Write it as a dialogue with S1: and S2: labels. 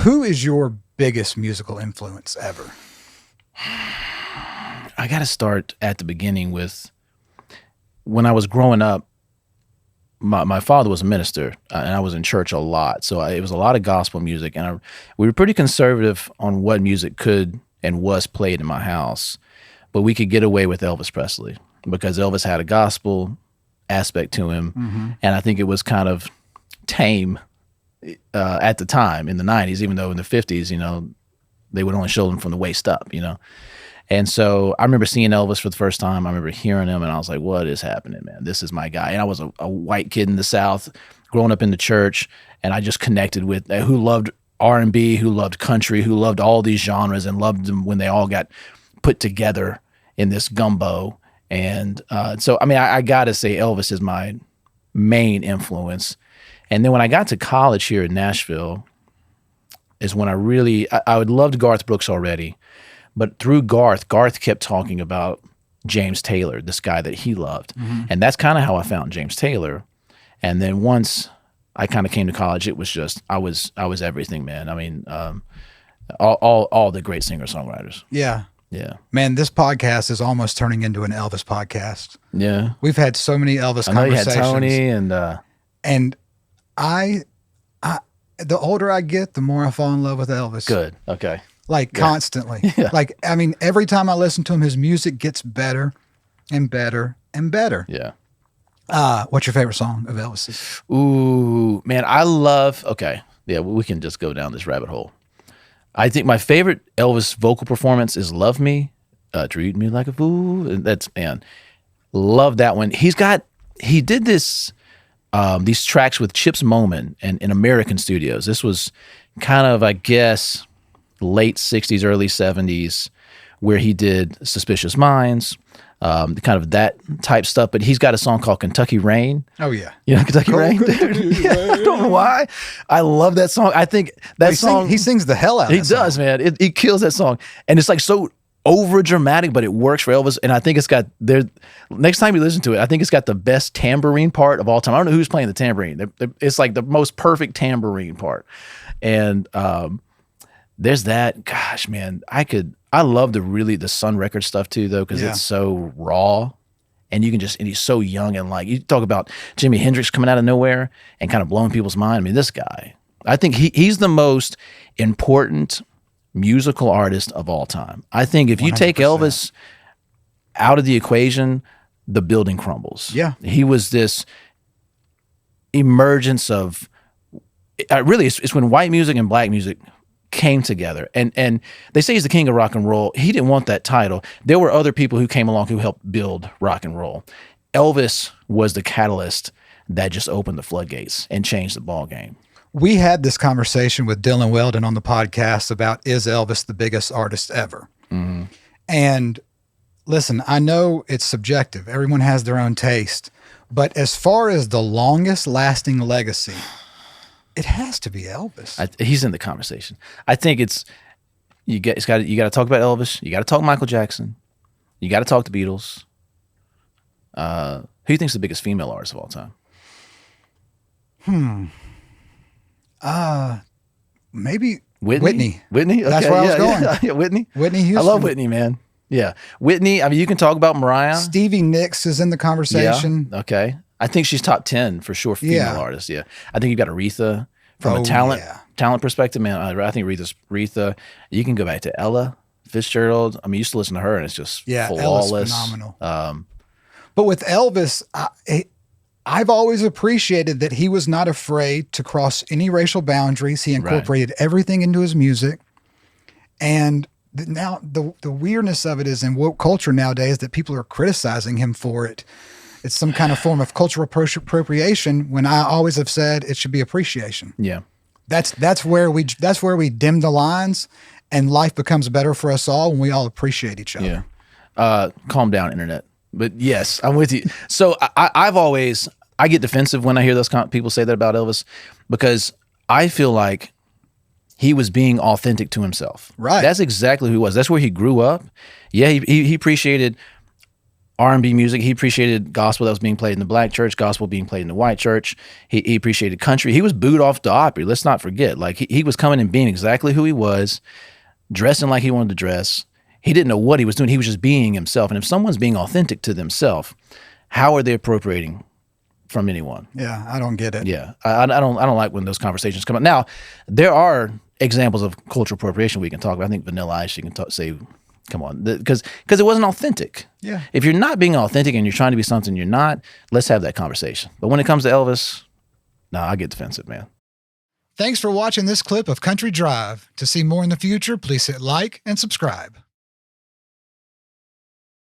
S1: Who is your biggest musical influence ever?
S2: I got to start at the beginning with when I was growing up. My father was a minister, and I was in church a lot, so it was a lot of gospel music, and we were pretty conservative on what music could and was played in my house, but we could get away with Elvis Presley because Elvis had a gospel aspect to him, and I think it was kind of tame at the time in the 90s, even though in the 50s, they would only show them from the waist up, And so I remember seeing Elvis for the first time. I remember hearing him, and I was like, what is happening, man? This is my guy. And I was a white kid in the South growing up in the church, and I just connected with who loved R&B, who loved country, who loved all these genres and loved them when they all got put together in this gumbo. And so, I mean, I got to say Elvis is my main influence. And then when I got to college here in Nashville is when I would loved Garth Brooks already. But through Garth kept talking about James Taylor, this guy that he loved. And that's kind of how I found James Taylor. And then once I kind of came to college, it was just, I was everything, man. I mean, all the great singer-songwriters.
S1: Yeah.
S2: Yeah.
S1: Man, this podcast is almost turning into an Elvis podcast.
S2: Yeah.
S1: We've had so many Elvis
S2: I know
S1: conversations.
S2: you had Tony and
S1: I the older I get, the more I fall in love with Elvis.
S2: Good. Okay.
S1: Like constantly.
S2: Yeah.
S1: Like, I mean, every time I listen to him, his music gets better and better and better.
S2: Yeah.
S1: What's your favorite song of Elvis's?
S2: Ooh, man, okay. Yeah, we can just go down this rabbit hole. I think my favorite Elvis vocal performance is Love Me, Treat Me Like a Fool. And love that one. He did this, these tracks with Chips Moman and in American Studios. This was kind of, I guess, late 60s, early 70s, where he did Suspicious Minds, kind of that type stuff. But he's got a song called Kentucky Rain.
S1: Oh, yeah.
S2: You know Kentucky Rain? Dude? Yeah, I don't know why. I love that song. I think that song...
S1: He sings the hell out of
S2: it. He does, man. He kills that song. And it's like so over dramatic, but it works for Elvis. And I think it's got... Next time you listen to it, I think it's got the best tambourine part of all time. I don't know who's playing the tambourine. It's like the most perfect tambourine part. And... there's that. Gosh, man, I love the Sun Record stuff too, though, because it's so raw, and and he's so young, and like you talk about Jimi Hendrix coming out of nowhere and kind of blowing people's mind. I mean, this guy, I think he's the most important musical artist of all time. I think if you
S1: 100%.
S2: take Elvis out of the equation, the building crumbles.
S1: Yeah,
S2: he was this emergence of really. It's when white music and black music came together, and they say he's the king of rock and roll. He didn't want that title. There were other people who came along who helped build rock and roll. Elvis was the catalyst that just opened the floodgates and changed the ball game.
S1: We had this conversation with Dylan Weldon on the podcast about, is Elvis the biggest artist ever? And listen, I know it's subjective. Everyone has their own taste, but as far as the longest lasting legacy, it has to be Elvis.
S2: He's in the conversation. I think you got to talk about Elvis. You got to talk Michael Jackson. You got to talk the Beatles. Who do you think's the biggest female artist of all time?
S1: Maybe
S2: Whitney. Whitney. Okay.
S1: That's where I was going.
S2: Yeah, Whitney.
S1: Whitney Houston.
S2: I love Whitney, man. Yeah, Whitney. I mean, you can talk about Mariah.
S1: Stevie Nicks is in the conversation.
S2: Yeah. Okay. I think she's top 10 for sure. Female artist. Yeah. I think you've got Aretha from a talent perspective, man. I think Aretha. You can go back to Ella Fitzgerald. I mean, you used to listen to her, and it's just flawless.
S1: Ella's phenomenal. But with Elvis, I've always appreciated that he was not afraid to cross any racial boundaries. He incorporated everything into his music. And now the weirdness of it is in woke culture nowadays that people are criticizing him for it. It's some kind of form of cultural appropriation, when I always have said it should be appreciation.
S2: Yeah.
S1: That's where we dim the lines, and life becomes better for us all when we all appreciate each other.
S2: Yeah. Calm down, internet. But yes, I'm with you. So I get defensive when I hear those people say that about Elvis, because I feel like he was being authentic to himself.
S1: Right.
S2: That's exactly who he was. That's where he grew up. Yeah, he appreciated R&B music. He appreciated gospel that was being played in the black church, gospel being played in the white church. He appreciated country. He was booed off the Opry. Let's not forget. Like he was coming and being exactly who he was, dressing like he wanted to dress. He didn't know what he was doing. He was just being himself. And if someone's being authentic to themselves, how are they appropriating from anyone?
S1: Yeah, I don't get it.
S2: Yeah, I don't like when those conversations come up. Now, there are examples of cultural appropriation we can talk about. I think Vanilla Ice, you can say, come on, because it wasn't authentic.
S1: Yeah.
S2: If you're not being authentic and you're trying to be something you're not, let's have that conversation. But when it comes to Elvis, no, I get defensive, man.
S1: Thanks for watching this clip of Country Drive. To see more in the future, please hit like and subscribe.